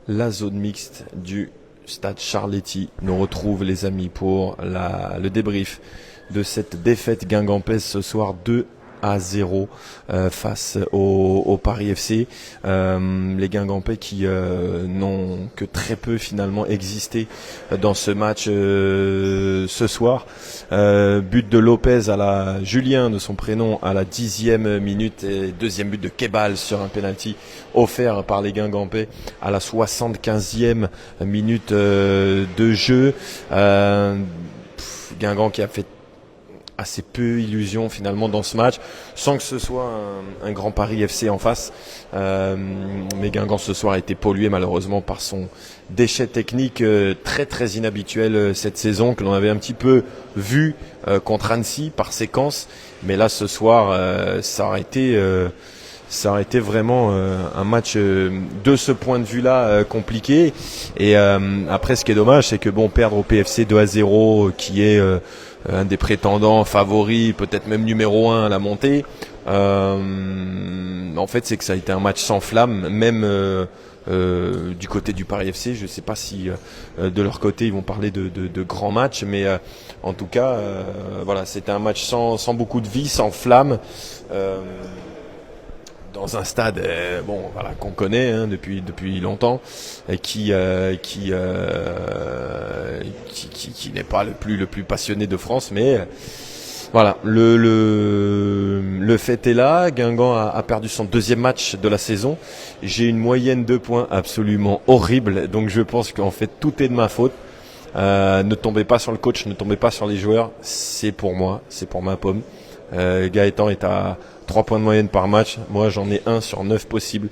La zone mixte du stade Charletti nous retrouve, les amis, pour le débrief de cette défaite guingampèse ce soir 2-0 face au Paris FC. Les Guingampais qui n'ont que très peu finalement existé dans ce match ce soir. But de Lopez Julien de son prénom à la 10e minute et deuxième but de Kebal sur un penalty offert par les Guingampais à la 75e minute de jeu. Guingamp qui a fait assez peu illusion finalement dans ce match, sans que ce soit un grand Paris FC en face. Mais Guingamp ce soir a été pollué malheureusement par son déchet technique très très inhabituel cette saison, que l'on avait un petit peu vu contre Annecy par séquence. Mais là ce soir, ça aurait été vraiment un match de ce point de vue-là compliqué. Et après, ce qui est dommage, c'est que perdre au PFC 2-0, qui est un des prétendants favoris, peut-être même numéro 1 à la montée, en fait, c'est que ça a été un match sans flamme, même du côté du Paris FC. Je ne sais pas si de leur côté ils vont parler de grands matchs, mais en tout cas, voilà, c'était un match sans beaucoup de vie, sans flamme. Dans un stade qu'on connaît depuis longtemps et qui n'est pas le plus passionné de France, mais voilà, le fait est là. Guingamp a perdu son deuxième match de la saison. J'ai une moyenne de points absolument horrible, donc je pense qu'en fait tout est de ma faute. Ne tombez pas sur le coach, ne tombez pas sur les joueurs, c'est pour moi, c'est pour ma pomme. Gaëtan est à 3 points de moyenne par match. Moi, j'en ai 1 sur 9 possibles.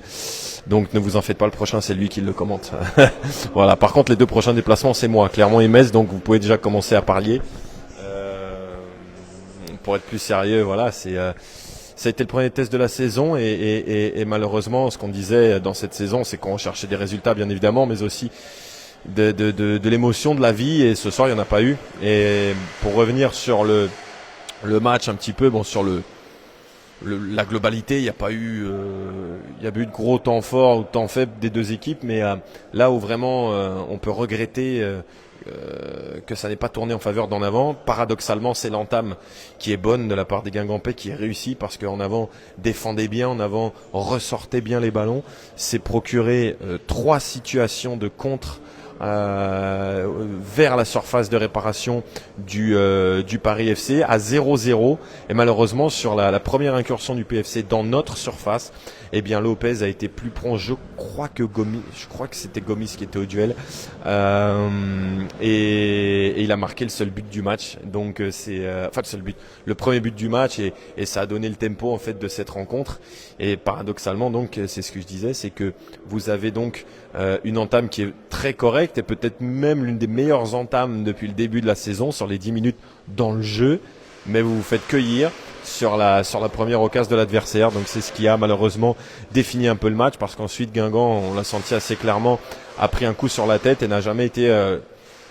Donc, ne vous en faites pas, le prochain, c'est lui qui le commente. Voilà. Par contre, les 2 prochains déplacements, c'est moi, Clermont et Metz. Donc, vous pouvez déjà commencer à parier. Pour être plus sérieux, voilà, ça a été le premier test de la saison. Et malheureusement, ce qu'on disait dans cette saison, c'est qu'on cherchait des résultats, bien évidemment, mais aussi de l'émotion, de la vie. Et ce soir, il n'y en a pas eu. Et pour revenir sur le match un petit peu, sur la globalité, il n'y a pas eu de gros temps forts ou de temps faibles des deux équipes, mais là où vraiment on peut regretter que ça n'ait pas tourné en faveur d'en avant, paradoxalement, c'est l'entame qui est bonne de la part des Guingampais, qui est réussie, parce qu'en avant défendait bien, en avant ressortait bien les ballons, s'est procuré 3 situations de contre vers la surface de réparation du Paris FC à 0-0, et malheureusement sur la première incursion du PFC dans notre surface, Lopez a été plus prompt. Je crois que c'était Gomis qui était au duel, et il a marqué le seul but du match. Donc le premier but du match, et ça a donné le tempo en fait de cette rencontre. Et paradoxalement, donc, c'est ce que je disais, c'est que vous avez donc une entame qui est très correcte, et peut-être même l'une des meilleures entames depuis le début de la saison sur les 10 minutes dans le jeu, mais vous vous faites cueillir sur la première occasion de l'adversaire. Donc c'est ce qui a malheureusement défini un peu le match, parce qu'ensuite Guingamp, on l'a senti assez clairement, a pris un coup sur la tête et n'a jamais été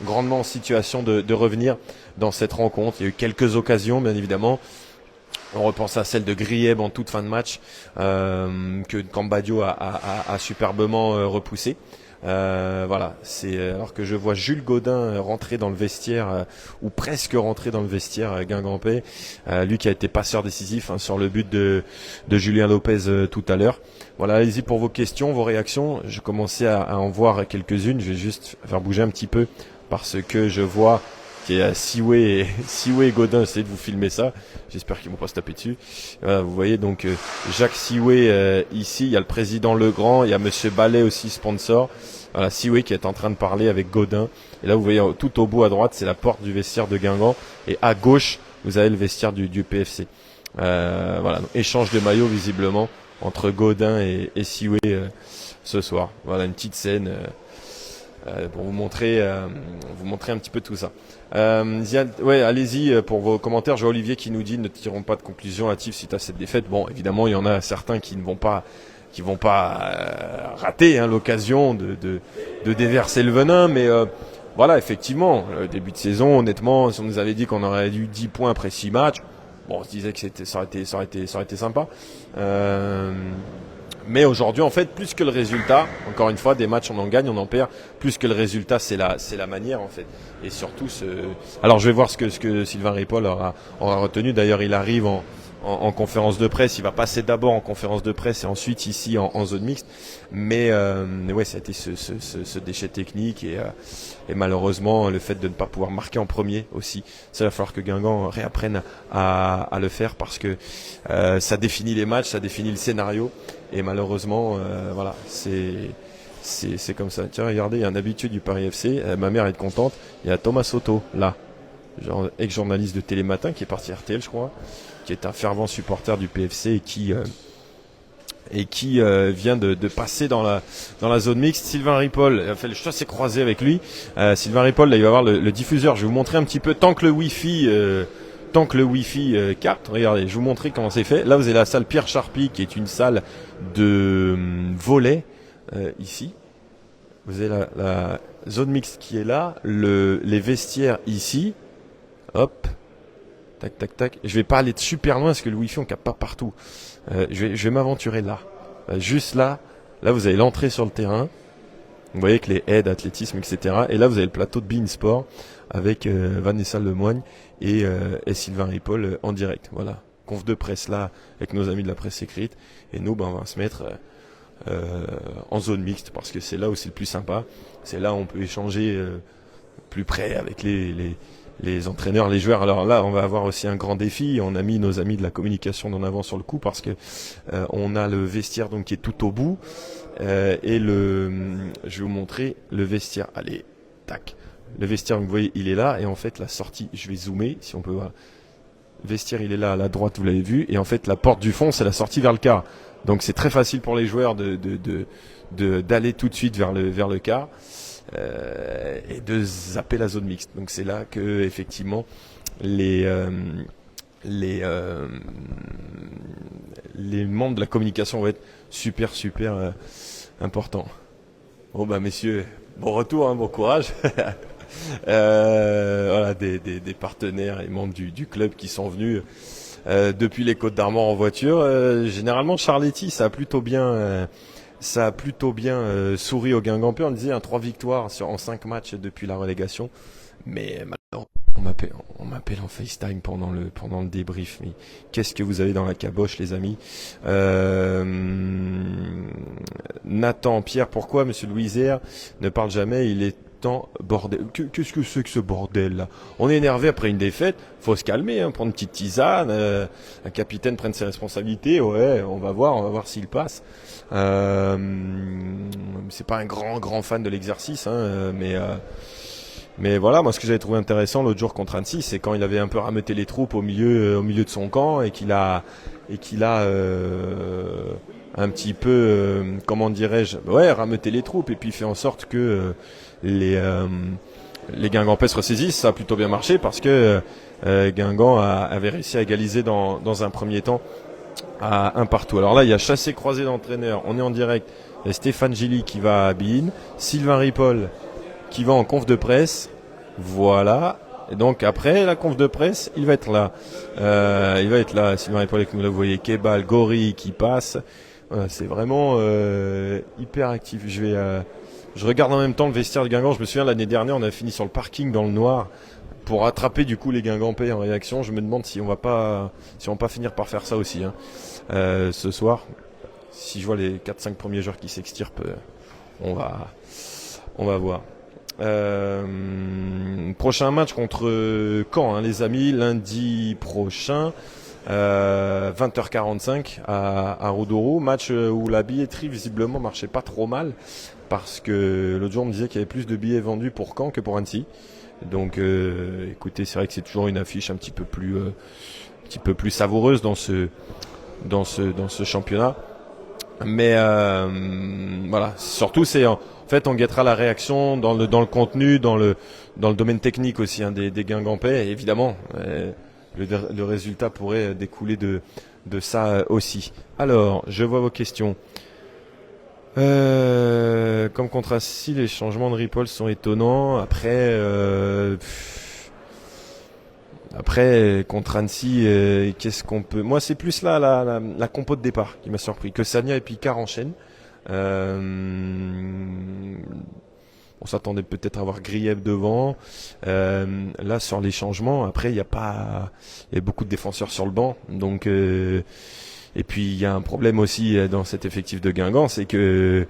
grandement en situation de revenir dans cette rencontre. Il y a eu quelques occasions, bien évidemment. On repense à celle de Grieb en toute fin de match, que Cambadio a superbement repoussé. Voilà, c'est alors que je vois Jules Godin rentrer dans le vestiaire, ou presque rentrer dans le vestiaire guingampais, lui qui a été passeur décisif sur le but de Julien Lopez tout à l'heure. Voilà, allez-y pour vos questions, vos réactions. Je commençais à en voir quelques-unes. Je vais juste faire bouger un petit peu, parce que je vois qu'il y a Siway et Godin. Essayez de vous filmer ça. J'espère qu'ils vont pas se taper dessus. Voilà, vous voyez donc Jacques Siway ici. Il y a le président Legrand. Il y a Monsieur Ballet aussi, sponsor. Voilà, Siway qui est en train de parler avec Godin. Et là, vous voyez tout au bout à droite, c'est la porte du vestiaire de Guingamp. Et à gauche, vous avez le vestiaire du PFC. Voilà, donc, échange de maillots visiblement entre Godin et Siway ce soir. Voilà une petite scène pour vous montrer un petit peu tout ça. Allez-y pour vos commentaires. Je vois Olivier qui nous dit: ne tirons pas de conclusion hâtive suite à cette défaite. Bon, évidemment, il y en a certains qui ne vont pas rater l'occasion de déverser le venin, mais voilà, effectivement, le début de saison, honnêtement, si on nous avait dit qu'on aurait eu 10 points après 6 matchs, bon, on se disait que ça aurait été sympa. Mais aujourd'hui, en fait, plus que le résultat, encore une fois, des matchs on en gagne, on en perd. Plus que le résultat, c'est la manière en fait. Et surtout, alors je vais voir ce que Sylvain Ripoll aura retenu. D'ailleurs, il arrive en conférence de presse. Il va passer d'abord en conférence de presse et ensuite ici en zone mixte. Mais ouais, ça a été ce déchet technique et malheureusement le fait de ne pas pouvoir marquer en premier aussi. Ça va falloir que Guingamp réapprenne à le faire parce que ça définit les matchs, ça définit le scénario. Et malheureusement, voilà, c'est comme ça. Tiens, regardez, il y a un habitué du Paris FC. Ma mère est contente. Il y a Thomas Soto, là, ex-journaliste de Télématin, qui est parti RTL, je crois, qui est un fervent supporter du PFC et qui vient de passer dans la zone mixte. Sylvain Ripoll a fait le choix, s'est croisé avec lui. Sylvain Ripoll, là, il va avoir le diffuseur. Je vais vous montrer un petit peu tant que le Wi-Fi capte. Regardez, je vais vous montrer comment c'est fait. Là, vous avez la salle Pierre Charpie, qui est une salle de volley ici. Vous avez la zone mixte qui est là, les vestiaires ici. Hop, tac, tac, tac. Je vais pas aller super loin parce que le Wi-Fi on capte pas partout. Je vais m'aventurer là, juste là. Là, vous avez l'entrée sur le terrain. Vous voyez que les haies d'athlétisme, etc. Et là, vous avez le plateau de Bein Sport avec Vanessa Lemoigne et Sylvain Ripoll en direct. Voilà, conf de presse là avec nos amis de la presse écrite. Et nous, on va se mettre en zone mixte parce que c'est là où c'est le plus sympa. C'est là où on peut échanger plus près avec les entraîneurs, les joueurs. Alors là, on va avoir aussi un grand défi. On a mis nos amis de la communication d'en avant sur le coup parce que on a le vestiaire donc qui est tout au bout et je vais vous montrer le vestiaire. Allez, tac. Le vestiaire, vous voyez, il est là et en fait la sortie, je vais zoomer si on peut voir. Le vestiaire, il est là à la droite, vous l'avez vu, et en fait la porte du fond, c'est la sortie vers le quart. Donc c'est très facile pour les joueurs d'aller tout de suite vers le quart. Et de zapper la zone mixte. Donc c'est là que effectivement les membres de la communication vont être super importants. Bon bah messieurs, bon retour, hein, bon courage. Voilà des partenaires et membres du club qui sont venus depuis les Côtes d'Armor en voiture. Généralement Charletti, ça a plutôt bien souri aux Guingampais. On disait 3 victoires en 5 matchs depuis la relégation. Mais maintenant, on m'appelle en FaceTime pendant le débrief. Mais qu'est-ce que vous avez dans la caboche, les amis? Nathan, Pierre, pourquoi Monsieur Louisère ne parle jamais? Il est temps, bordel. Qu'est-ce que c'est que ce bordel là? On est énervé après une défaite. Faut se calmer, hein, prendre une petite tisane. Un capitaine prenne ses responsabilités. Ouais, on va voir s'il passe. C'est pas un grand fan de l'exercice, hein, mais voilà, moi ce que j'avais trouvé intéressant l'autre jour contre Annecy, c'est quand il avait un peu rameuté les troupes au milieu de son camp et qu'il a un petit peu, comment dirais-je, rameuté les troupes et puis fait en sorte que les Guingampais se ressaisissent. Ça a plutôt bien marché parce que Guingamp avait réussi à égaliser dans un premier temps à un partout. Alors là, il y a chassé-croisé d'entraîneurs. On est en direct. Il y a Stéphane Gilly qui va à Bein, Sylvain Ripoll qui va en conf de presse. Voilà. Et donc après la conf de presse, il va être là. Sylvain Ripoll, comme vous voyez, Kebal, Gori qui passe. Voilà, c'est vraiment hyper actif. Je regarde en même temps le vestiaire de Guingamp. Je me souviens l'année dernière, on a fini sur le parking dans le noir pour attraper du coup les Guingampais en réaction. Je me demande si on va pas finir par faire ça aussi, hein. Ce soir. Si je vois les 4-5 premiers joueurs qui s'extirpent, on va voir. Prochain match contre Caen, hein, les amis, lundi prochain, 20h45 à Roudourou. Match où la billetterie visiblement marchait pas trop mal parce que l'autre jour on me disait qu'il y avait plus de billets vendus pour Caen que pour Annecy. Donc écoutez, c'est vrai que c'est toujours une affiche un petit peu plus savoureuse dans ce championnat. Mais voilà, surtout c'est en fait on guettera la réaction dans le contenu, dans le domaine technique aussi, hein, des Guingampais. Et évidemment, le résultat pourrait découler de ça aussi. Alors, je vois vos questions. Comme contre Annecy, les changements de Ripoll sont étonnants. Après, Après, contre Annecy, qu'est-ce qu'on peut... Moi, c'est plus là la compo de départ qui m'a surpris. Que Sagna et Picard enchaînent. Euh, on s'attendait peut-être à avoir Grieb devant. Là, sur les changements, après, il y a beaucoup de défenseurs sur le banc. Donc, et puis, il y a un problème aussi dans cet effectif de Guingamp, c'est que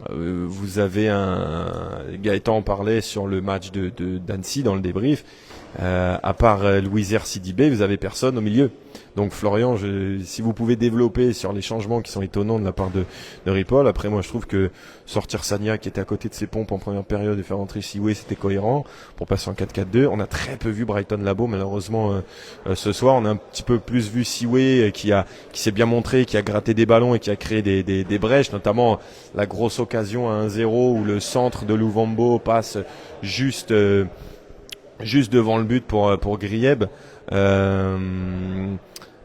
vous avez Gaëtan en parlait sur le match d'Annecy dans le débrief. À part Louiser Sidibé, vous avez personne au milieu. Donc Florian, si vous pouvez développer sur les changements qui sont étonnants de la part de Ripoll. Après, moi je trouve que sortir Sagna qui était à côté de ses pompes en première période et faire entrer Siwe, c'était cohérent pour passer en 4-4-2. On a très peu vu Brighton Labo malheureusement ce soir. On a un petit peu plus vu Siwe qui s'est bien montré, qui a gratté des ballons et qui a créé des brèches, notamment la grosse occasion à 1-0 où le centre de Louvambo passe juste devant le but pour Grieb.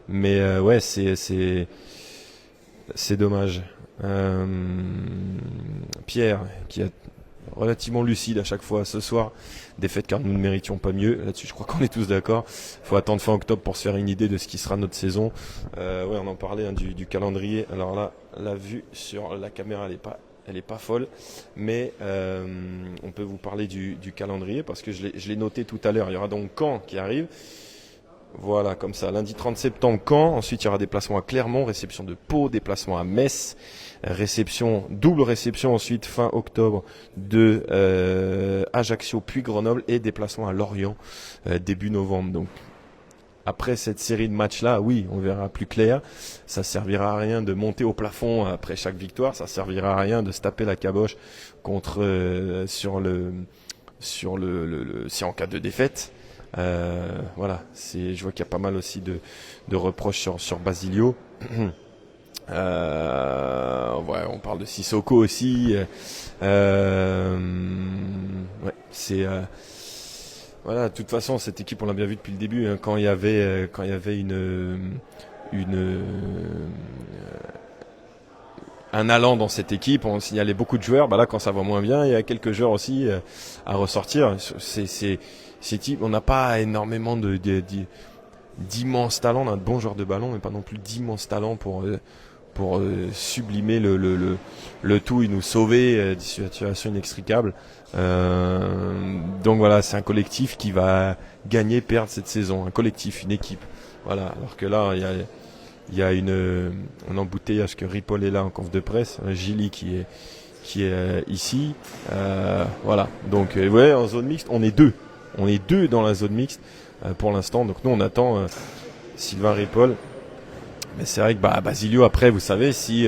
Mais ouais, c'est dommage. Pierre, qui est relativement lucide à chaque fois ce soir, défaite car nous ne méritions pas mieux. Là-dessus, je crois qu'on est tous d'accord. Il faut attendre fin octobre pour se faire une idée de ce qui sera notre saison. Ouais, on en parlait du calendrier. Alors là, la vue sur la caméra, elle est pas folle, mais on peut vous parler du calendrier parce que je l'ai noté tout à l'heure. Il y aura donc Caen qui arrive. Voilà, comme ça, lundi 30 septembre, Caen. Ensuite, il y aura déplacement à Clermont, réception de Pau, déplacement à Metz, double réception ensuite fin octobre de Ajaccio puis Grenoble et déplacement à Lorient début novembre. Donc après cette série de matchs-là, oui, on verra plus clair. Ça servira à rien de monter au plafond après chaque victoire. Ça servira à rien de se taper la caboche contre si en cas de défaite. Voilà, je vois qu'il y a pas mal aussi de reproches sur Basilio. Ouais, on parle de Sissoko aussi. Ouais, voilà, de toute façon, cette équipe, on l'a bien vu depuis le début. Hein, quand il y avait un allant dans cette équipe, on signalait beaucoup de joueurs. Bah là, quand ça va moins bien, il y a quelques joueurs aussi à ressortir. Ces types, on n'a pas énormément d'immenses talents. On a de bons joueurs de ballon, mais pas non plus d'immenses talents pour sublimer le tout et nous sauver des situations inextricables. Donc voilà, c'est un collectif qui va gagner, perdre cette saison. Un collectif, une équipe. Voilà. Alors que là, il y a un embouteillage que Ripoll est là en conf de presse, Gilly qui est ici. Voilà. Donc ouais, en zone mixte, on est deux. On est deux dans la zone mixte pour l'instant. Donc nous, on attend Sylvain Ripoll. Mais c'est vrai que Basilio, après, vous savez, si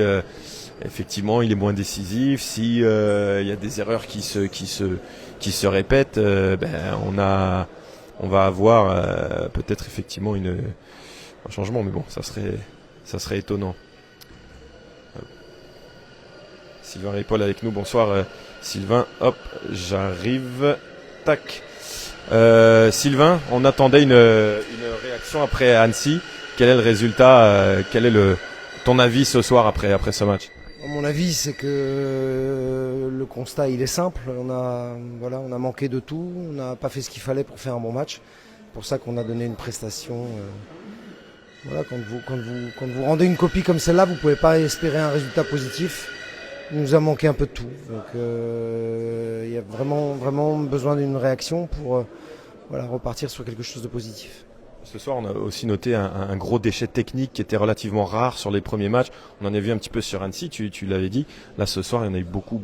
effectivement il est moins décisif, si il y a des erreurs qui se répètent, on va avoir peut-être effectivement un changement. Mais bon, ça serait étonnant. Sylvain Ripoll avec nous. Bonsoir Sylvain. Hop, j'arrive. Tac. Sylvain, on attendait une réaction après Annecy. Quel est le résultat quel est ton avis ce soir après ce match? Mon avis, c'est que le constat il est simple. On a manqué de tout. On n'a pas fait ce qu'il fallait pour faire un bon match. C'est pour ça qu'on a donné une prestation. Voilà, quand vous rendez une copie comme celle-là, vous ne pouvez pas espérer un résultat positif. Il nous a manqué un peu de tout. Donc il y a vraiment besoin d'une réaction pour repartir sur quelque chose de positif. Ce soir, on a aussi noté un gros déchet technique qui était relativement rare sur les premiers matchs. On en a vu un petit peu sur Annecy, tu l'avais dit. Là, ce soir, il y en a eu beaucoup.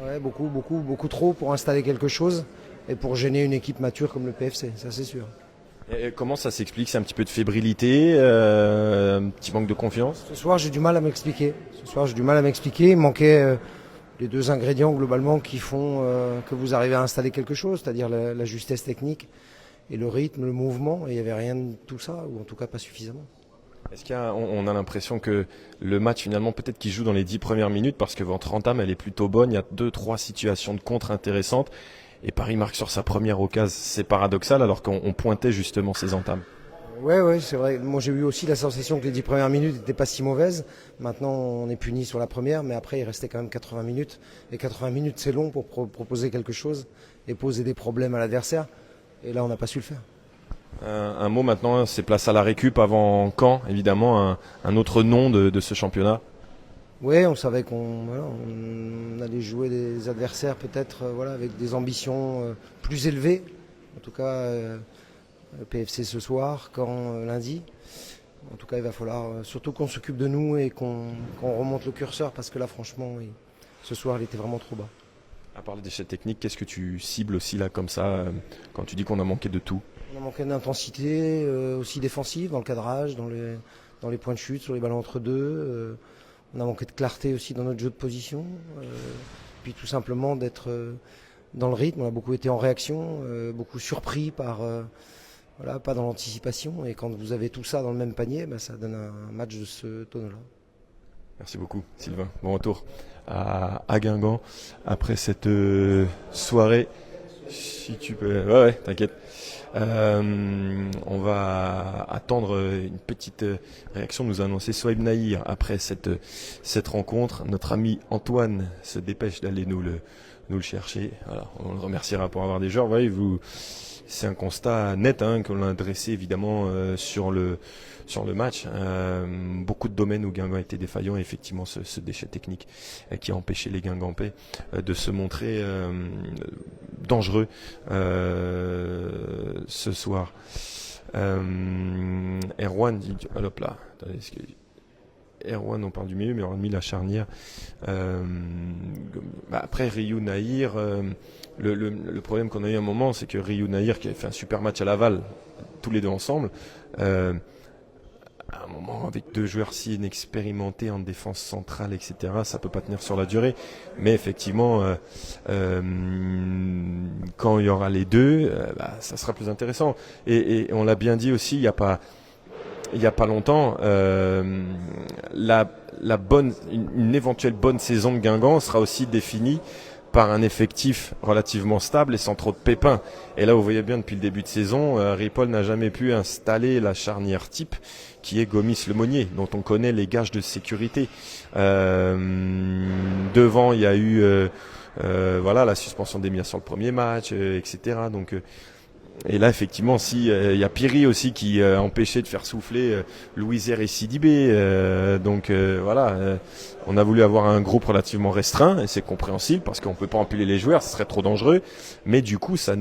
Ouais, beaucoup trop pour installer quelque chose et pour gêner une équipe mature comme le PFC, ça c'est sûr. Et comment ça s'explique? C'est un petit peu de fébrilité, un petit manque de confiance? Ce soir, j'ai du mal à m'expliquer. Il manquait les deux ingrédients globalement qui font que vous arrivez à installer quelque chose, c'est-à-dire la justesse technique et le rythme, le mouvement. Et il n'y avait rien de tout ça, ou en tout cas pas suffisamment. Est-ce qu'on a l'impression que le match finalement peut-être qu'il joue dans les 10 premières minutes parce que votre entame elle est plutôt bonne, il y a 2-3 situations de contre intéressantes et Paris marque sur sa première occasion, c'est paradoxal alors qu'on pointait justement ces entames. Ouais, c'est vrai. Moi j'ai eu aussi la sensation que les 10 premières minutes n'étaient pas si mauvaises. Maintenant on est puni sur la première, mais après il restait quand même 80 minutes. Et 80 minutes c'est long pour proposer quelque chose et poser des problèmes à l'adversaire. Et là on n'a pas su le faire. Un mot maintenant, c'est place à la récup avant Caen, évidemment, un autre nom de ce championnat. Oui, on savait on allait jouer des adversaires peut-être avec des ambitions plus élevées. En tout cas, PFC ce soir, Caen lundi. En tout cas, il va falloir surtout qu'on s'occupe de nous et qu'on remonte le curseur parce que là, franchement, ce soir, il était vraiment trop bas. À part les déchets techniques, qu'est-ce que tu cibles aussi là comme ça quand tu dis qu'on a manqué de tout? On a manqué d'intensité aussi défensive dans le cadrage, dans les points de chute, sur les ballons entre deux. On a manqué de clarté aussi dans notre jeu de position. Puis tout simplement d'être dans le rythme. On a beaucoup été en réaction, beaucoup surpris par... pas dans l'anticipation. Et quand vous avez tout ça dans le même panier, ça donne un match de ce tonneau-là. Merci beaucoup, Sylvain. Bon retour à Guingamp après cette soirée. Si tu peux... Ouais, t'inquiète. On va attendre une petite réaction, nous a annoncé Souaib Nahir après cette rencontre. Notre ami Antoine se dépêche d'aller nous le chercher. Voilà, on le remerciera pour avoir des joueurs. Voyez, c'est un constat net qu'on a dressé évidemment sur le match. Beaucoup de domaines où Guingamp était défaillant et effectivement ce déchet technique qui a empêché les Guingampais de se montrer dangereux ce soir. Erwan dit, hop là, attendez, Erwan, on parle du milieu, mais on a mis la charnière. Après Ryu Nahir, le problème qu'on a eu à un moment, c'est que Ryu Nahir, qui avait fait un super match à Laval, tous les deux ensemble, à un moment, avec deux joueurs si inexpérimentés en défense centrale, etc., ça peut pas tenir sur la durée. Mais effectivement, quand il y aura les deux, ça sera plus intéressant. Et on l'a bien dit aussi, il y a pas longtemps, une éventuelle bonne saison de Guingamp sera aussi définie par un effectif relativement stable et sans trop de pépins. Et là, vous voyez bien, depuis le début de saison, Ripoll n'a jamais pu installer la charnière type qui est Gomis-Lemonnier, dont on connaît les gages de sécurité. Devant, il y a eu la suspension d'Emia sur le premier match, etc. Donc, et là, effectivement, si il y a Piri aussi qui a empêché de faire souffler Louisère et Sidibé. On a voulu avoir un groupe relativement restreint et c'est compréhensible parce qu'on peut pas empiler les joueurs, ce serait trop dangereux. Mais du coup, ça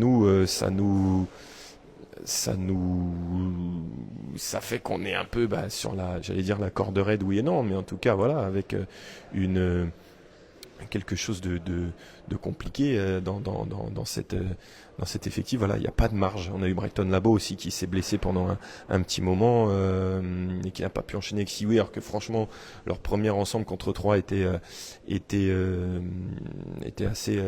fait qu'on est un peu sur la corde raide, oui et non, mais en tout cas, avec quelque chose de compliqué dans cet effectif. Voilà, il n'y a pas de marge. On a eu Brighton Labo aussi qui s'est blessé pendant un petit moment et qui n'a pas pu enchaîner avec Sioué, alors que franchement leur première ensemble contre 3 était assez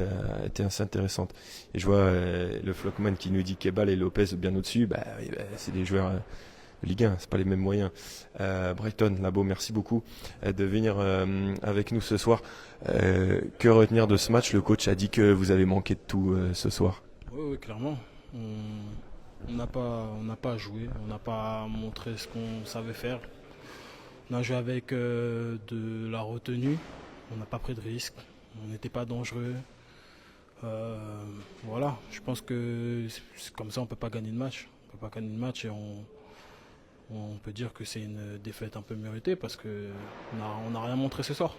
intéressante. Et je vois le Flockman qui nous dit Kebal et Lopez bien au-dessus. C'est des joueurs Ligue 1, c'est pas les mêmes moyens. Brighton, Labo, merci beaucoup de venir avec nous ce soir. Que retenir de ce match? Le coach a dit que vous avez manqué de tout ce soir. Oui, clairement. On n'a pas joué, on n'a pas montré ce qu'on savait faire. On a joué avec de la retenue, on n'a pas pris de risques, on n'était pas dangereux. Je pense que comme ça on ne peut pas gagner de match. On peut pas gagner de match et on peut dire que c'est une défaite un peu méritée parce qu'on n'a rien montré ce soir.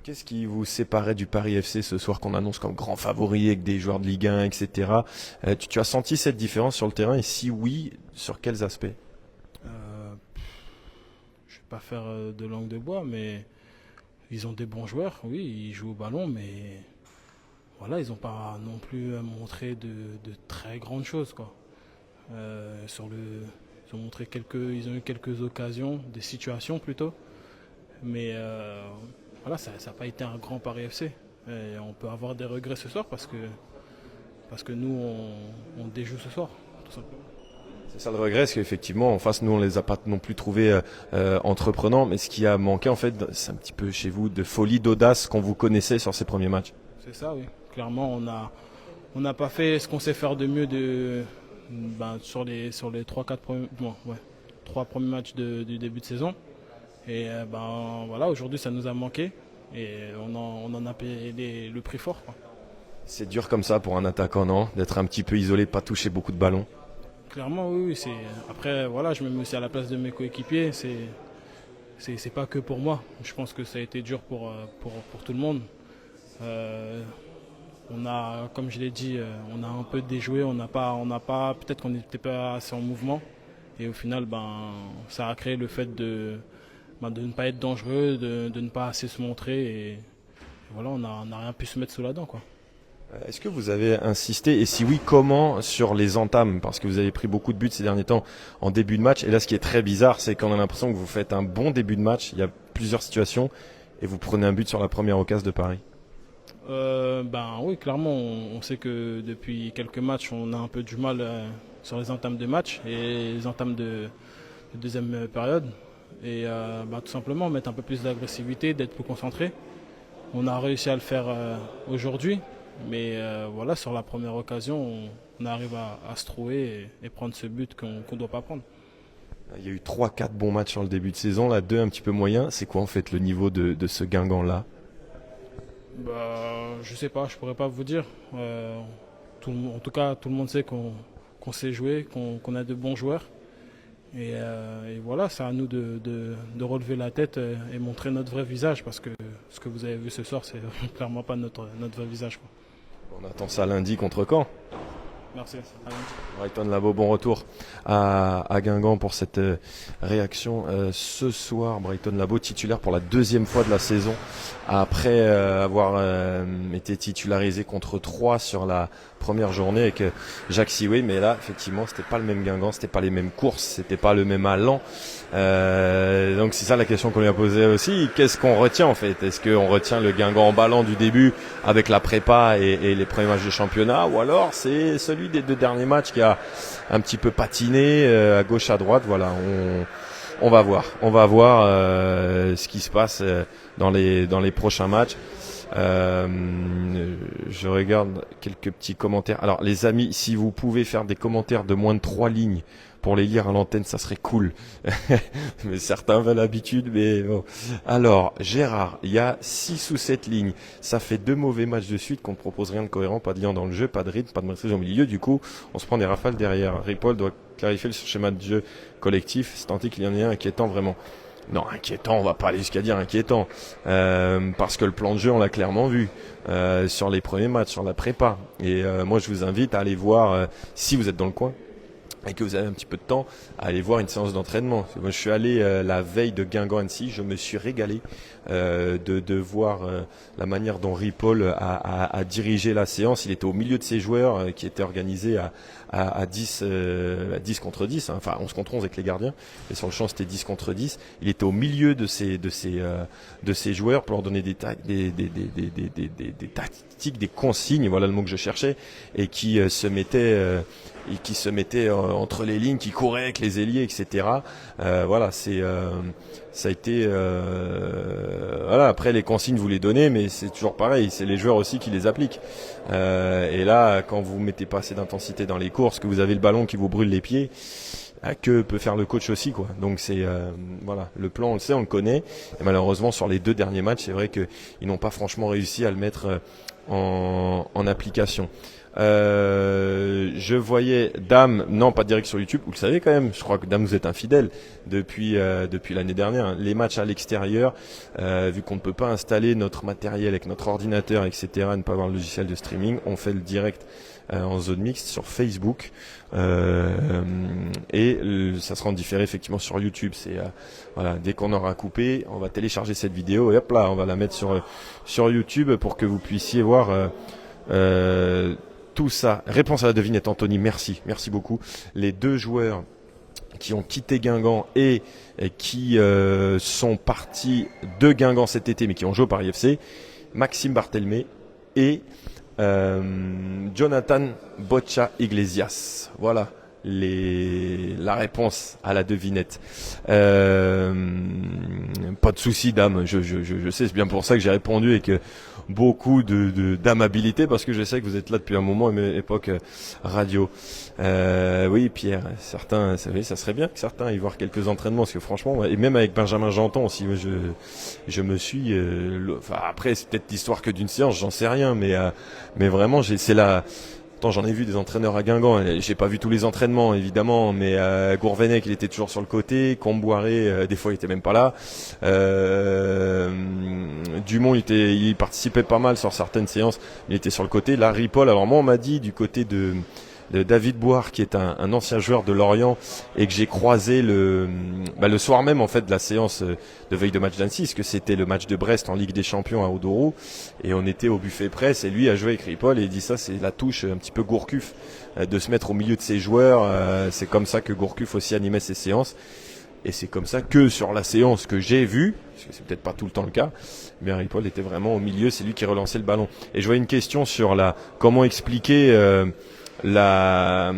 Qu'est-ce qui vous séparait du Paris FC ce soir qu'on annonce comme grand favori avec des joueurs de Ligue 1, etc. Tu as senti cette différence sur le terrain et si oui, sur quels aspects? Je ne vais pas faire de langue de bois, mais ils ont des bons joueurs, oui, ils jouent au ballon, mais voilà, ils n'ont pas non plus montré de très grandes choses, quoi. Ils ont eu quelques occasions, des situations plutôt, mais ça n'a pas été un grand Paris FC. Et on peut avoir des regrets ce soir parce que nous on déjoue ce soir, tout simplement. C'est ça le regret, c'est qu'effectivement en face nous on les a pas non plus trouvés entreprenants, mais ce qui a manqué en fait, c'est un petit peu chez vous de folie, d'audace qu'on vous connaissait sur ces premiers matchs. C'est ça, oui. Clairement on n'a pas fait ce qu'on sait faire de mieux sur les 3-4 trois premiers matchs du début de saison. Et aujourd'hui ça nous a manqué et on en a payé le prix fort, quoi. C'est dur comme ça pour un attaquant, non? D'être un petit peu isolé, de pas toucher beaucoup de ballons. Clairement, oui. Après, voilà, je me mets aussi à la place de mes coéquipiers. C'est pas que pour moi. Je pense que ça a été dur pour tout le monde. On a, comme je l'ai dit, on a un peu déjoué. Peut-être qu'on n'était pas assez en mouvement. Et au final, ça a créé le fait de ne pas être dangereux, de ne pas assez se montrer. Et voilà, on n'a rien pu se mettre sous la dent, quoi. Est-ce que vous avez insisté, et si oui, comment, sur les entames? Parce que vous avez pris beaucoup de buts ces derniers temps en début de match. Et là, ce qui est très bizarre, c'est qu'on a l'impression que vous faites un bon début de match. Il y a plusieurs situations et vous prenez un but sur la première occasion de Paris. Oui, clairement, on sait que depuis quelques matchs, on a un peu du mal sur les entames de match et les entames de deuxième période. Et tout simplement, mettre un peu plus d'agressivité, d'être plus concentré. On a réussi à le faire aujourd'hui. Mais voilà, sur la première occasion, on arrive à se trouver et prendre ce but qu'on ne doit pas prendre. Il y a eu 3-4 bons matchs sur le début de saison, là 2 un petit peu moyens. C'est quoi en fait le niveau de ce Guingamp-là? Je sais pas, je pourrais pas vous dire. En tout cas, tout le monde sait qu'on sait jouer, qu'on a de bons joueurs. Et voilà, c'est à nous de relever la tête et montrer notre vrai visage, parce que ce que vous avez vu ce soir, c'est clairement pas notre vrai visage, quoi. On attend ça lundi contre Caen. Merci. Brighton Labo, bon retour à Guingamp pour cette réaction. Ce soir, Brighton Labo titulaire pour la deuxième fois de la saison, après avoir été titularisé contre 3 sur la première journée avec Jacques Sioué. Mais là, effectivement, c'était pas le même Guingamp, c'était pas les mêmes courses, c'était pas le même allant. Donc c'est ça la question qu'on lui a posée aussi. Qu'est-ce qu'on retient en fait? Est-ce qu'on retient le Guingamp emballant du début avec la prépa et les premiers matchs de championnat, ou alors c'est celui des 2 derniers matchs qui a un petit peu patiné à gauche à droite? Voilà, on va voir ce qui se passe dans les prochains matchs. Je regarde quelques petits commentaires. Alors les amis, si vous pouvez faire des commentaires de moins de 3 lignes pour les lire à l'antenne, ça serait cool. Mais certains veulent l'habitude, mais bon. Alors, Gérard, il y a 6 ou 7 lignes. Ça fait 2 mauvais matchs de suite qu'on ne propose rien de cohérent, pas de lien dans le jeu, pas de rythme, pas de maîtrise au milieu. Du coup, on se prend des rafales derrière. Ripoll doit clarifier le schéma de jeu collectif, c'est tant qu'il y en ait un inquiétant vraiment. Non, inquiétant, on va pas aller jusqu'à dire inquiétant. Parce que le plan de jeu, on l'a clairement vu sur les premiers matchs, sur la prépa. Et moi, je vous invite à aller voir, si vous êtes dans le coin et que vous avez un petit peu de temps, à aller voir une séance d'entraînement. Moi, je suis allé la veille de Guingamp-Annecy, je me suis régalé de voir la manière dont Ripoll a dirigé la séance. Il était au milieu de ses joueurs qui étaient organisés à 10 contre 10, hein, enfin 11 contre 11 avec les gardiens, et sur le champ c'était 10 contre 10. Il était au milieu de ses joueurs pour leur donner des tactiques, des consignes, voilà le mot que je cherchais, et qui se mettait entre les lignes, qui courait avec les ailiers, etc. Voilà, ça a été voilà. Après les consignes vous les donnez, mais c'est toujours pareil, c'est les joueurs aussi qui les appliquent. Et là, quand vous mettez pas assez d'intensité dans les courses, que vous avez le ballon qui vous brûle les pieds, que peut faire le coach aussi, quoi. Donc c'est voilà, le plan on le sait, on le connaît. Et malheureusement sur les 2 derniers matchs, c'est vrai qu'ils n'ont pas franchement réussi à le mettre en application. Je voyais Dame, non pas direct sur YouTube, vous le savez quand même, je crois que Dame vous êtes infidèle depuis l'année dernière, hein. Les matchs à l'extérieur, vu qu'on ne peut pas installer notre matériel avec notre ordinateur, etc., ne pas avoir le logiciel de streaming, on fait le direct en zone mixte sur Facebook, et ça sera en différé effectivement sur YouTube. C'est voilà, dès qu'on aura coupé, on va télécharger cette vidéo et hop là, on va la mettre sur YouTube pour que vous puissiez voir tout ça. Réponse à la devinette, Anthony, merci beaucoup. Les 2 joueurs qui ont quitté Guingamp et qui sont partis de Guingamp cet été, mais qui ont joué au Paris FC, Maxime Barthelmé et Jonathan Boccia Iglesias. Voilà la réponse à la devinette. Pas de souci, Dame, je sais, c'est bien pour ça que j'ai répondu, et que beaucoup d'amabilité, parce que je sais que vous êtes là depuis un moment, époque radio. Oui, Pierre, certains, ça serait bien que certains aillent voir quelques entraînements, parce que franchement, et même avec Benjamin Janton aussi, je me suis, enfin après c'est peut-être l'histoire que d'une séance, j'en sais rien, mais vraiment c'est Pourtant, j'en ai vu des entraîneurs à Guingamp. J'ai pas vu tous les entraînements, évidemment, mais Gourvenec, il était toujours sur le côté. Comboiré, des fois, il était même pas là. Dumont, il participait pas mal sur certaines séances. Il était sur le côté. Là, Ripoll, alors moi, on m'a dit du côté de David Boire, qui est un ancien joueur de Lorient et que j'ai croisé le soir même en fait de la séance de veille de match d'Annecy, parce que c'était le match de Brest en Ligue des Champions à Odoro, et on était au buffet presse et lui a joué avec Ripoll et il dit ça, c'est la touche un petit peu Gourcuff, de se mettre au milieu de ses joueurs. C'est comme ça que Gourcuff aussi animait ses séances, et c'est comme ça que sur la séance que j'ai vue, parce que c'est peut-être pas tout le temps le cas, mais Ripoll était vraiment au milieu, c'est lui qui relançait le ballon. Et je vois une question sur comment expliquer la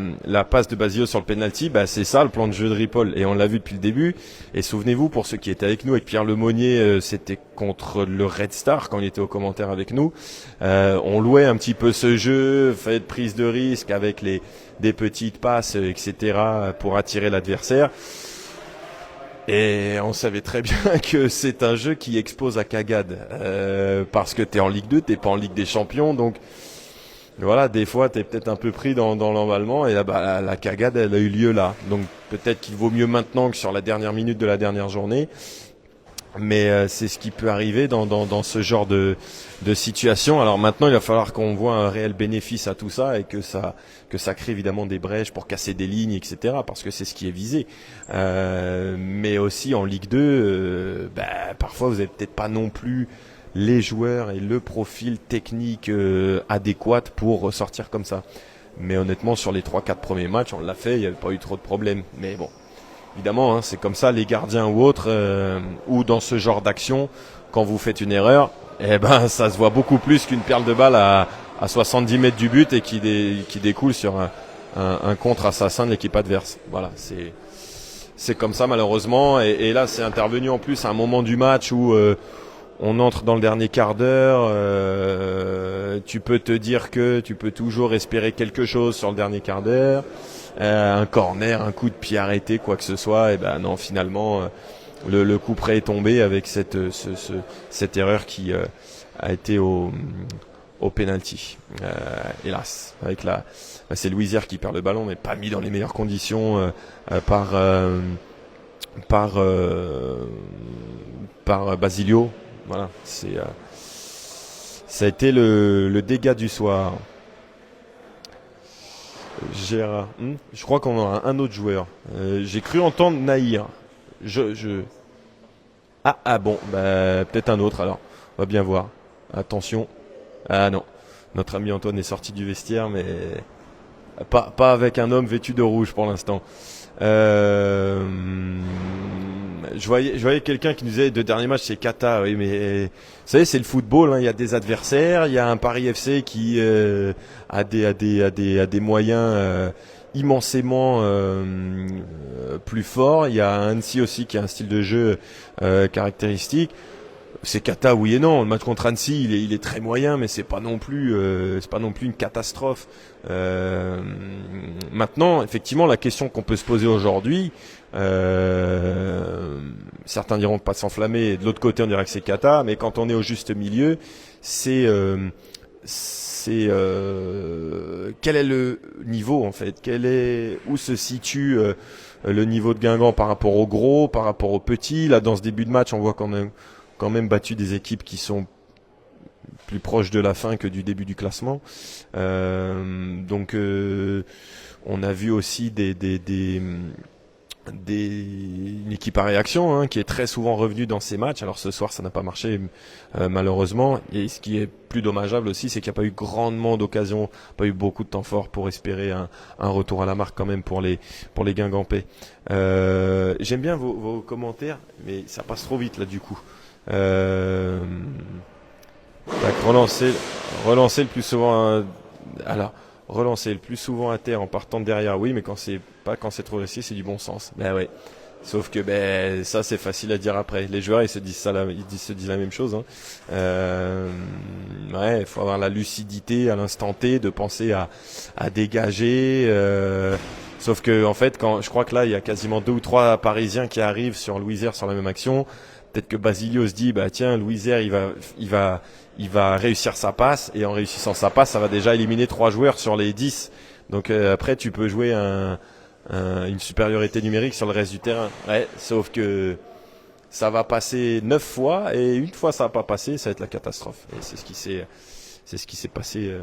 passe de Basilio sur le penalty. C'est ça le plan de jeu de Ripoll, et on l'a vu depuis le début. Et souvenez-vous, pour ceux qui étaient avec nous, avec Pierre Lemonnier, c'était contre le Red Star quand il était au commentaire avec nous, on louait un petit peu ce jeu, fait de prise de risque avec des petites passes, etc., pour attirer l'adversaire. Et on savait très bien que c'est un jeu qui expose à cagade, parce que t'es en Ligue 2, t'es pas en Ligue des Champions, donc voilà, des fois t'es peut-être un peu pris dans l'emballement, et là, la cagade, elle a eu lieu là. Donc peut-être qu'il vaut mieux maintenant que sur la dernière minute de la dernière journée, mais c'est ce qui peut arriver dans ce genre de situation. Alors maintenant, il va falloir qu'on voit un réel bénéfice à tout ça, et que ça crée évidemment des brèches pour casser des lignes, etc., parce que c'est ce qui est visé. Mais aussi en Ligue 2, parfois vous avez peut-être pas non plus les joueurs et le profil technique adéquat pour sortir comme ça. Mais honnêtement, sur les 3-4 premiers matchs, on l'a fait, il n'y avait pas eu trop de problèmes. Mais bon, évidemment, c'est comme ça, les gardiens ou autres, ou dans ce genre d'action, quand vous faites une erreur, ça se voit beaucoup plus qu'une perle de balle à 70 mètres du but et qui découle sur un contre-assassin de l'équipe adverse. Voilà, c'est comme ça malheureusement. Et là, c'est intervenu en plus à un moment du match où on entre dans le dernier quart d'heure. Tu peux te dire que tu peux toujours espérer quelque chose sur le dernier quart d'heure. Un corner, un coup de pied arrêté, quoi que ce soit. Et non, finalement, le coup près est tombé avec cette erreur qui a été au penalty. Hélas, avec c'est Louisière qui perd le ballon, mais pas mis dans les meilleures conditions par Basilio. Voilà, ça a été le dégât du soir. Gérard, je crois qu'on aura un autre joueur. J'ai cru entendre Nahir. Bon, peut-être un autre alors. On va bien voir. Attention. Ah non, notre ami Antoine est sorti du vestiaire, mais pas avec un homme vêtu de rouge pour l'instant. Je voyais quelqu'un qui nous disait de dernier match c'est Kata. Oui, mais vous savez, c'est le football, il y a des adversaires, il y a un Paris FC qui a des moyens immensément plus forts. Il y a Annecy aussi qui a un style de jeu caractéristique. C'est Kata, oui et non. Le match contre Annecy, il est très moyen, mais c'est pas non plus une catastrophe. Maintenant, effectivement, la question qu'on peut se poser aujourd'hui, certains diront pas s'enflammer, de l'autre côté on dirait que c'est Kata, mais quand on est au juste milieu, c'est quel est le niveau en fait, où se situe le niveau de Guingamp par rapport aux gros, par rapport aux petits. Là, dans ce début de match, on voit qu'on a quand même battu des équipes qui sont plus proches de la fin que du début du classement. Donc on a vu aussi une équipe à réaction qui est très souvent revenue dans ces matchs. Alors ce soir ça n'a pas marché malheureusement, et ce qui est plus dommageable aussi, c'est qu'il n'y a pas eu grandement d'occasions, pas eu beaucoup de temps fort pour espérer un retour à la marque quand même pour les Guingampais. J'aime bien vos commentaires, mais ça passe trop vite là du coup. Relancer le plus souvent relancer le plus souvent à terre en partant de derrière, oui, mais quand c'est trop risqué, c'est du bon sens. Ouais. Sauf que ça c'est facile à dire après. Les joueurs ils se disent la même chose. Il faut avoir la lucidité à l'instant T de penser à dégager. Sauf que en fait, je crois que là il y a quasiment 2 ou 3 Parisiens qui arrivent sur Louisière sur la même action. peut-être que Basilio se dit, bah tiens, Louisère, il va réussir sa passe, et en réussissant sa passe, ça va déjà éliminer 3 joueurs sur les 10. Donc après, tu peux jouer une supériorité numérique sur le reste du terrain. Ouais, sauf que ça va passer 9 fois, et une fois ça va pas passer, ça va être la catastrophe. Et c'est ce qui s'est passé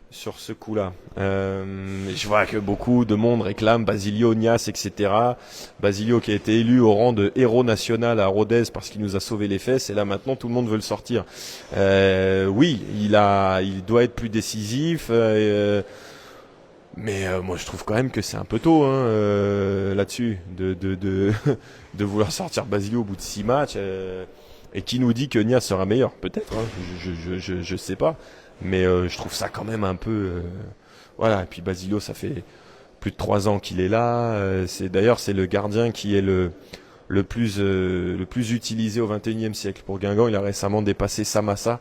sur ce coup-là. Je vois que beaucoup de monde réclame Basilio, Niasse, etc. Basilio qui a été élu au rang de héros national à Rodez parce qu'il nous a sauvé les fesses, et là maintenant tout le monde veut le sortir. Oui, il doit être plus décisif, mais moi je trouve quand même que c'est un peu tôt là-dessus de vouloir sortir Basilio au bout de 6 matchs. Et qui nous dit que Niasse sera meilleur? Peut-être, je sais pas. Mais je trouve ça quand même un peu... voilà, et puis Basilio, ça fait plus de 3 ans qu'il est là. D'ailleurs, c'est le gardien qui est le plus utilisé au XXIe siècle pour Guingamp. Il a récemment dépassé Samassa,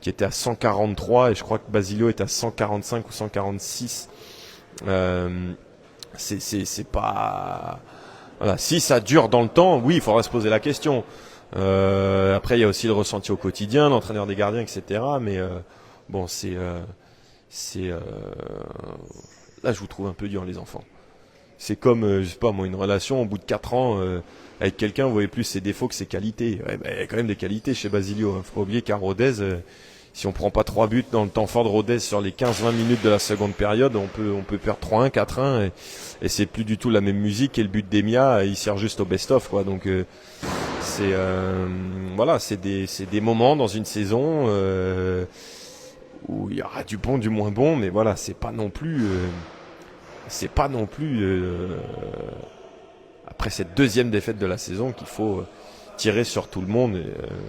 qui était à 143, et je crois que Basilio est à 145 ou 146. C'est pas... Voilà. Si ça dure dans le temps, oui, il faudra se poser la question. Après, il y a aussi le ressenti au quotidien, l'entraîneur des gardiens, etc. Mais bon, là, je vous trouve un peu dur, les enfants. C'est comme, je sais pas moi, une relation au bout de 4 ans avec quelqu'un, vous voyez plus ses défauts que ses qualités. Ouais, il y a quand même des qualités chez Basilio. Faut pas oublier qu'à Rodez, si on prend pas 3 buts dans le temps fort de Rodez sur les 15-20 minutes de la seconde période, on peut perdre 3-1, 4-1, et c'est plus du tout la même musique. Et le but d'Emia, il sert juste au best-of, quoi. Donc voilà, c'est des moments dans une saison où il y aura du bon, du moins bon, mais voilà, c'est pas non plus après cette deuxième défaite de la saison qu'il faut tirer sur tout le monde. Et,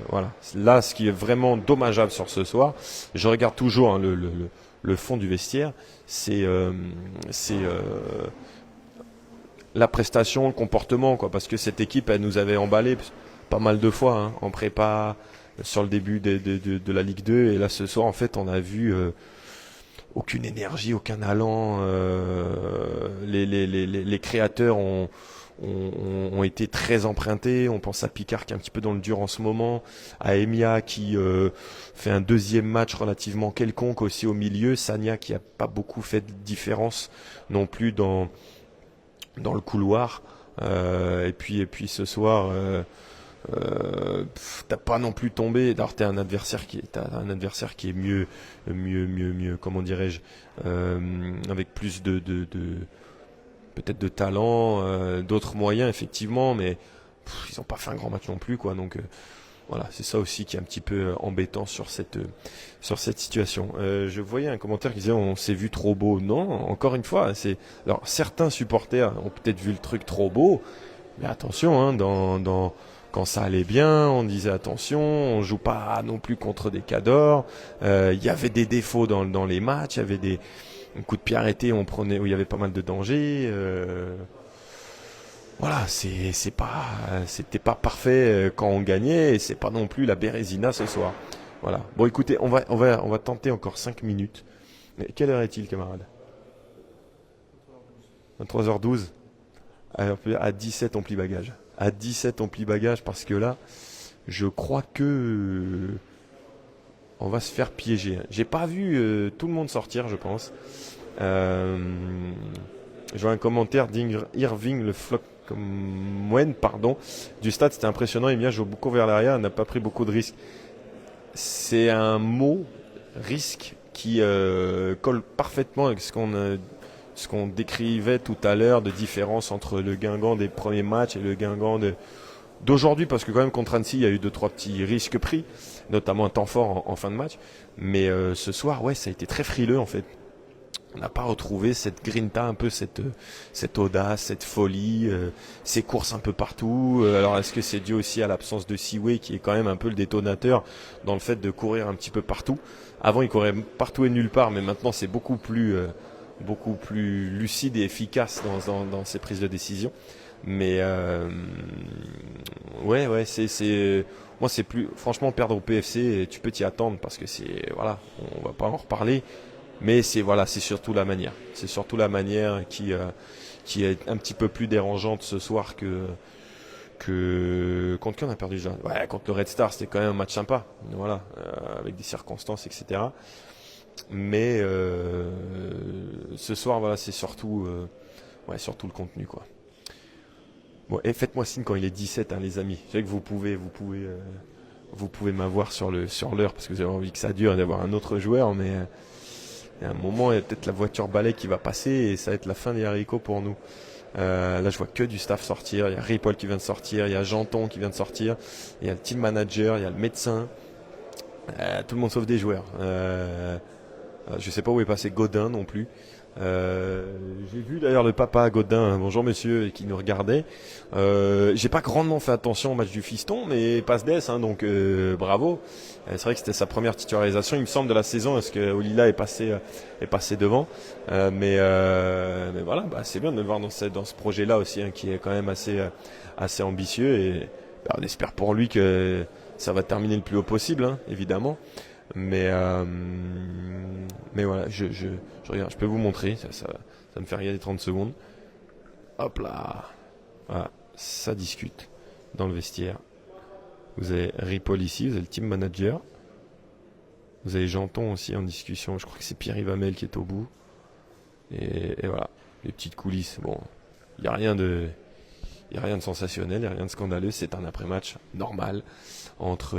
voilà. Là, ce qui est vraiment dommageable sur ce soir, je regarde toujours le fond du vestiaire, c'est la prestation, le comportement, quoi, parce que cette équipe, elle nous avait emballé pas mal de fois en prépa sur le début de la Ligue 2, et là ce soir en fait on a vu aucune énergie, aucun allant. Les créateurs ont été très empruntés. On pense à Picard qui est un petit peu dans le dur en ce moment, à Emia qui fait un deuxième match relativement quelconque aussi au milieu, Sagna qui a pas beaucoup fait de différence non plus dans le couloir, et puis ce soir t'as pas non plus tombé. Alors t'as un adversaire qui est mieux, comment dirais-je, avec plus de peut-être de talent, d'autres moyens effectivement, mais ils ont pas fait un grand match non plus, quoi. Donc voilà, c'est ça aussi qui est un petit peu embêtant sur cette situation. Je voyais un commentaire qui disait on s'est vu trop beau. Non, encore une fois, alors certains supporters ont peut-être vu le truc trop beau, mais attention, quand ça allait bien, on disait attention, on joue pas non plus contre des cadors. Il y avait des défauts dans les matchs, il y avait des coups de pied arrêtés, où il y avait pas mal de dangers. Voilà, c'était pas parfait quand on gagnait, et c'est pas non plus la Bérésina ce soir. Voilà. Bon, écoutez, on va tenter encore 5 minutes. Mais quelle heure est-il, camarade? 23h12. À 17 on plie bagage. À 17 on plie bagage, parce que là, je crois que on va se faire piéger. J'ai pas vu tout le monde sortir, je pense. Je vois un commentaire d'Irving le Flock Moine, du stade, c'était impressionnant. Emia joue beaucoup vers l'arrière, n'a pas pris beaucoup de risques. C'est un mot, risque, qui colle parfaitement avec ce qu'on décrivait tout à l'heure, de différence entre le Guingamp des premiers matchs et le Guingamp d'aujourd'hui, parce que quand même contre Annecy, il y a eu 2-3 petits risques pris, notamment un temps fort en fin de match. Mais ce soir, ouais, ça a été très frileux en fait. On n'a pas retrouvé cette grinta, un peu cette audace, cette folie, ces courses un peu partout. Alors est-ce que c'est dû aussi à l'absence de Siwe, qui est quand même un peu le détonateur dans le fait de courir un petit peu partout? Avant il courait partout et nulle part, mais maintenant c'est beaucoup plus lucide et efficace dans ses prises de décision. Mais ouais, moi c'est plus, franchement, perdre au PFC, tu peux t'y attendre, parce que voilà, on va pas en reparler. Mais c'est surtout la manière. C'est surtout la manière qui est un petit peu plus dérangeante ce soir que contre qui on a perdu déjà? Ouais, contre le Red Star, c'était quand même un match sympa, voilà, avec des circonstances, etc. Mais ce soir, voilà, c'est surtout le contenu, quoi. Bon, et faites-moi signe quand il est 17, hein, les amis. Je sais que vous pouvez m'avoir sur l'heure parce que vous avez envie que ça dure et d'avoir un autre joueur, mais il y a un moment, il y a peut-être la voiture balai qui va passer et ça va être la fin des haricots pour nous. Là, je vois que du staff sortir. Il y a Ripoll qui vient de sortir, il y a Janton qui vient de sortir, il y a le team manager, il y a le médecin. Tout le monde sauf des joueurs. Je sais pas où est passé Godin non plus. J'ai vu d'ailleurs le papa Godin, bonjour monsieur, qui nous regardait. J'ai pas grandement fait attention au match du fiston, mais passe d'ess, hein, donc bravo. C'est vrai que c'était sa première titularisation, il me semble, de la saison, parce que Olila est passé devant. Mais voilà, bah, c'est bien de le voir dans ce projet-là aussi, hein, qui est quand même assez ambitieux. Et bah, on espère pour lui que ça va terminer le plus haut possible, hein, évidemment. Mais voilà, je regarde, je peux vous montrer, ça me fait rien des 30 secondes. Hop là, voilà, ça discute dans le vestiaire. Vous avez Ripoll ici, vous avez le team manager. Vous avez Janton aussi en discussion, je crois que c'est Pierre Ivamel qui est au bout. Et voilà, les petites coulisses. Bon, il n'y a rien de sensationnel, il n'y a rien de scandaleux, c'est un après-match normal entre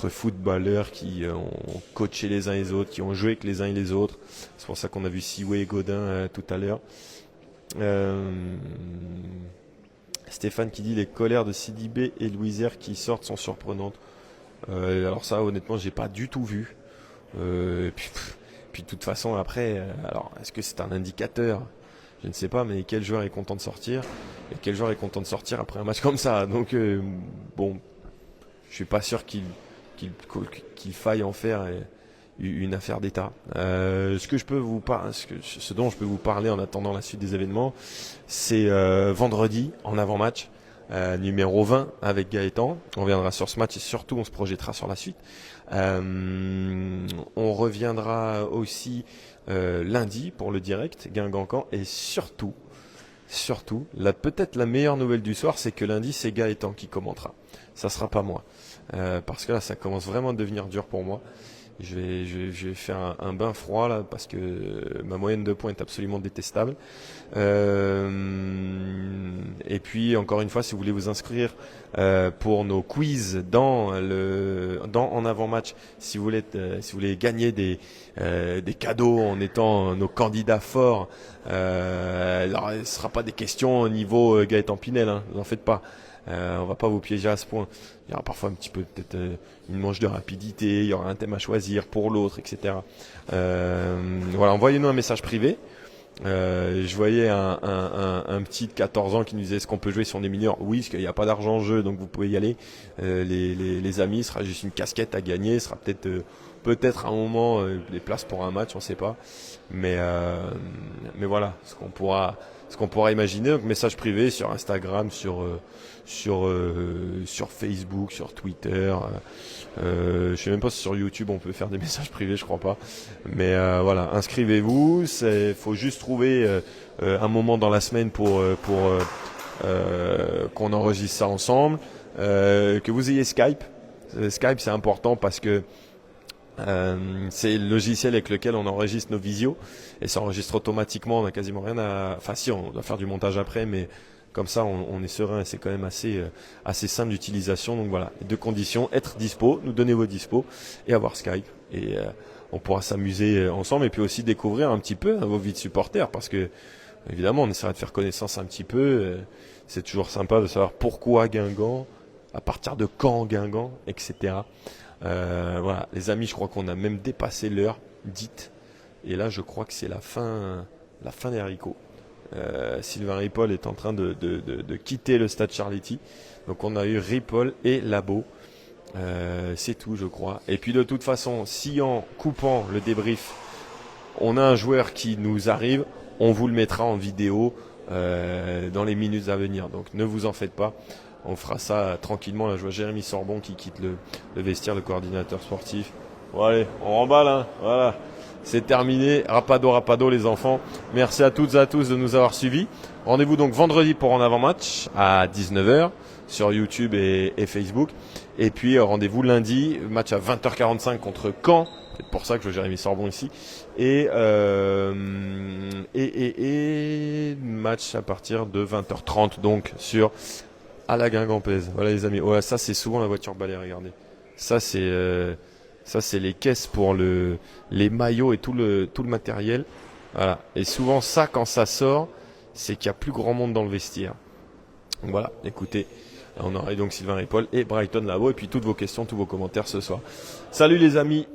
footballeurs qui ont coaché les uns et les autres, qui ont joué avec les uns et les autres. C'est pour ça qu'on a vu Siwe et Godin tout à l'heure. Stéphane qui dit les colères de Sidibé et Louisère qui sortent sont surprenantes. Alors ça, honnêtement, j'ai pas du tout vu. Puis de toute façon, après, alors est-ce que c'est un indicateur? Je ne sais pas, mais quel joueur est content de sortir? Et quel joueur est content de sortir après un match comme ça? Donc bon, je suis pas sûr qu'il faille en faire une affaire d'État. Ce dont je peux vous parler en attendant la suite des événements, c'est vendredi en avant-match, numéro 20 avec Gaëtan. On reviendra sur ce match et surtout on se projettera sur la suite. On reviendra aussi lundi pour le direct Guingamp et surtout, peut-être la meilleure nouvelle du soir, c'est que lundi c'est Gaëtan qui commentera. Ça sera pas moi. Parce que là ça commence vraiment à devenir dur pour moi. Je vais faire un bain froid là parce que ma moyenne de points est absolument détestable. Et puis encore une fois, si vous voulez vous inscrire pour nos quiz dans en avant-match, si vous voulez gagner des cadeaux en étant nos candidats forts, alors ce ne sera pas des questions au niveau Gaëtan Pinel, hein, n'en faites pas. On va pas vous piéger à ce point. Il y aura parfois un petit peu peut-être une manche de rapidité, il y aura un thème à choisir pour l'autre, etc. Voilà, envoyez-nous un message privé. Je voyais un petit de 14 ans qui nous disait est-ce qu'on peut jouer si on est mineur? Oui, parce qu'il n'y a pas d'argent en jeu, donc vous pouvez y aller. Les amis, ce sera juste une casquette à gagner, ce sera peut-être à un moment des places pour un match, on ne sait pas. Mais voilà, ce qu'on pourra imaginer. Donc message privé sur Instagram, sur Facebook, sur Twitter. Je sais même pas si sur YouTube on peut faire des messages privés, je crois pas. Mais voilà, inscrivez-vous. Faut juste trouver un moment dans la semaine pour qu'on enregistre ça ensemble. Que vous ayez Skype. Skype c'est important parce que c'est le logiciel avec lequel on enregistre nos visios et ça enregistre automatiquement. On a quasiment rien à. Enfin si, on doit faire du montage après, mais comme ça on est serein et c'est quand même assez simple d'utilisation. Donc voilà, les deux conditions, être dispo, nous donner vos dispos et avoir Skype et on pourra s'amuser ensemble et puis aussi découvrir un petit peu vos vies de supporters parce que évidemment on essaiera de faire connaissance un petit peu. C'est toujours sympa de savoir pourquoi Guingamp, à partir de quand Guingamp, etc. Voilà, les amis, je crois qu'on a même dépassé l'heure dite. Et là, je crois que c'est la fin des haricots. Sylvain Ripoll est en train de quitter le stade Charletti. Donc on a eu Ripoll et Labo. C'est tout, je crois. Et puis de toute façon, si en coupant le débrief, on a un joueur qui nous arrive, on vous le mettra en vidéo dans les minutes à venir. Donc ne vous en faites pas. On fera ça tranquillement. Là, je vois Jérémy Sorbon qui quitte le vestiaire, le coordinateur sportif. Bon allez, on remballe, hein. Voilà. C'est terminé. Rapado les enfants. Merci à toutes et à tous de nous avoir suivis. Rendez-vous donc vendredi pour un avant-match à 19h sur YouTube et Facebook. Et puis rendez-vous lundi, match à 20h45 contre Caen. C'est pour ça que je veux Jérémy Sorbon ici. Et match à partir de 20h30 donc sur à la Guingampèse. Voilà les amis. Ouais, ça c'est souvent la voiture balai, regardez. Ça c'est les caisses pour les maillots et tout le matériel. Voilà. Et souvent ça, quand ça sort, c'est qu'il y a plus grand monde dans le vestiaire. Donc voilà, écoutez, on aurait donc Sylvain Ripoll et Brighton là-haut, et puis toutes vos questions, tous vos commentaires ce soir. Salut les amis.